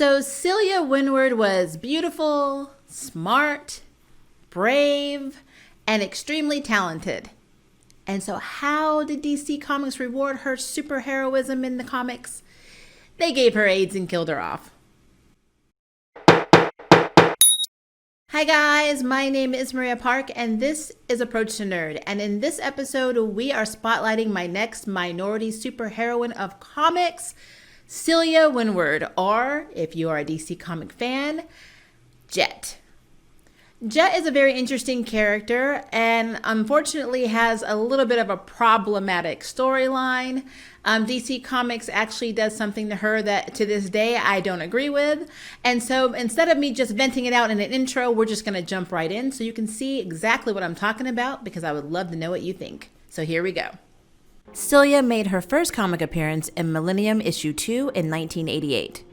So Celia Windward was beautiful, smart, brave, and extremely talented. And so how did DC Comics reward her superheroism in the comics? They gave her AIDS and killed her off. Hi guys, my name is Maria Park and this is Approach to Nerd. And in this episode, we are spotlighting my next minority superheroine of comics, Celia Windward, or if you are a DC comic fan, Jet. Jet is a very interesting character and unfortunately has a little bit of a problematic storyline. DC Comics actually does something to her that to this day I don't agree with. And so instead of me just venting it out in an intro, we're just going to jump right in so you can see exactly what I'm talking about because I would love to know what you think. So here we go. Celia made her first comic appearance in Millennium issue 2 in 1988.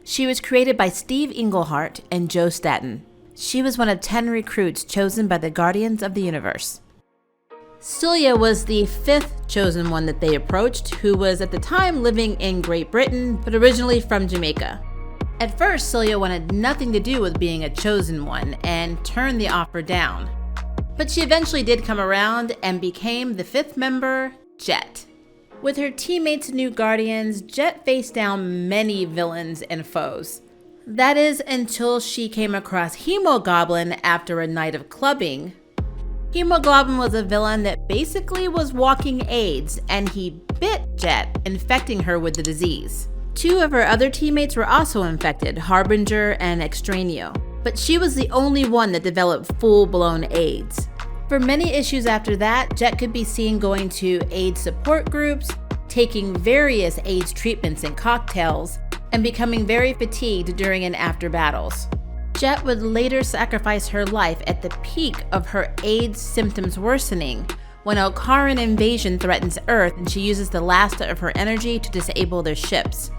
She was created by Steve Englehart and Joe Staton. She was one of 10 recruits chosen by the Guardians of the Universe. Celia was the 5th chosen one that they approached, who was at the time living in Great Britain, but originally from Jamaica. At first, Celia wanted nothing to do with being a chosen one and turned the offer down. But she eventually did come around and became the 5th member, Jet. With her teammates New Guardians, Jet faced down many villains and foes. That is until she came across Hemoglobin after a night of clubbing. Hemoglobin was a villain that basically was walking AIDS, and he bit Jet, infecting her with the disease. 2 of her other teammates were also infected, Harbinger and Extraño, but she was the only one that developed full-blown AIDS. For many issues after that, Jet could be seen going to AIDS support groups, taking various AIDS treatments and cocktails, and becoming very fatigued during and after battles. Jet would later sacrifice her life at the peak of her AIDS symptoms worsening when a Karan invasion threatens Earth and she uses the last of her energy to disable their ships.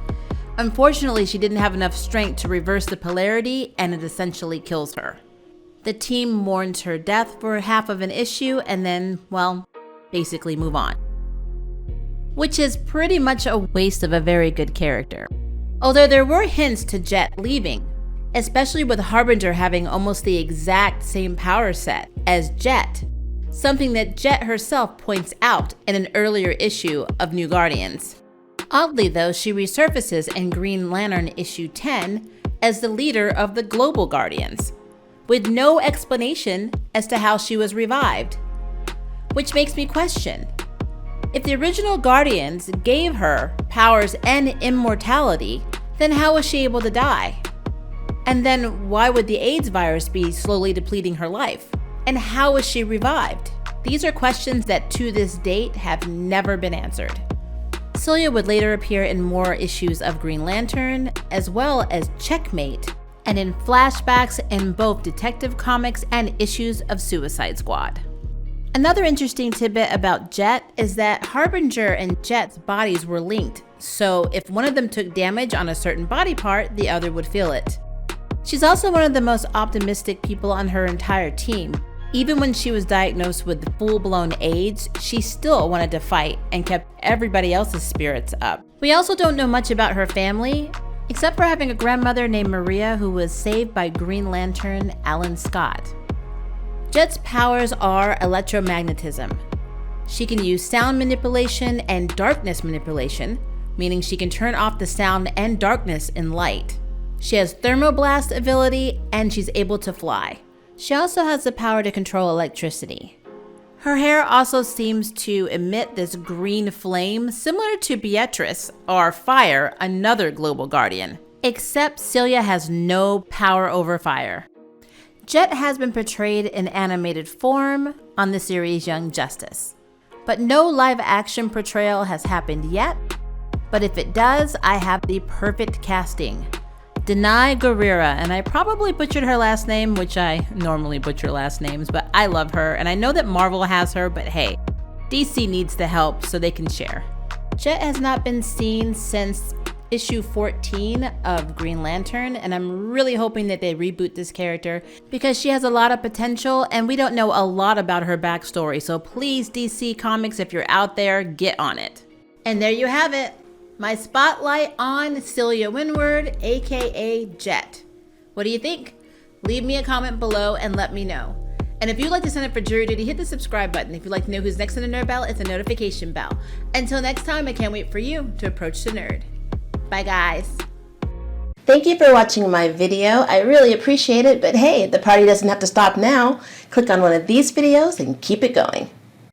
Unfortunately, she didn't have enough strength to reverse the polarity and it essentially kills her. The team mourns her death for half of an issue and then, well, basically move on. Which is pretty much a waste of a very good character. Although there were hints to Jet leaving, especially with Harbinger having almost the exact same power set as Jet, something that Jet herself points out in an earlier issue of New Guardians. Oddly though, she resurfaces in Green Lantern issue 10 as the leader of the Global Guardians, with no explanation as to how she was revived. Which makes me question, if the original Guardians gave her powers and immortality, then how was she able to die? And then why would the AIDS virus be slowly depleting her life? And how was she revived? These are questions that to this date have never been answered. Celia would later appear in more issues of Green Lantern, as well as Checkmate, and in flashbacks in both Detective Comics and issues of Suicide Squad. Another interesting tidbit about Jet is that Harbinger and Jet's bodies were linked, so if one of them took damage on a certain body part, the other would feel it. She's also one of the most optimistic people on her entire team. Even when she was diagnosed with full-blown AIDS, she still wanted to fight and kept everybody else's spirits up. We also don't know much about her family, except for having a grandmother named Maria who was saved by Green Lantern Alan Scott. Jet's powers are electromagnetism. She can use sound manipulation and darkness manipulation, meaning she can turn off the sound and darkness in light. She has thermoblast ability and she's able to fly. She also has the power to control electricity. Her hair also seems to emit this green flame similar to Beatrice, or Fire, another Global Guardian. Except Celia has no power over fire. Jet has been portrayed in animated form on the series Young Justice, but no live-action portrayal has happened yet. But if it does, I have the perfect casting. Denai Guerrera, and I probably butchered her last name, which I normally butcher last names, but I love her, and I know that Marvel has her, but hey, DC needs the help so they can share. Jet has not been seen since issue 14 of Green Lantern, and I'm really hoping that they reboot this character because she has a lot of potential and we don't know a lot about her backstory. So please, DC Comics, if you're out there, get on it. And there you have it. my spotlight on Celia Windward, aka Jet. What do you think? Leave me a comment below and let me know. And if you'd like to sign up for jury duty, hit the subscribe button. If you'd like to know who's next on the nerd bell, it's a notification bell. Until next time, I can't wait for you to approach the nerd. Bye, guys. Thank you for watching my video. I really appreciate it, but hey, the party doesn't have to stop now. Click on one of these videos and keep it going.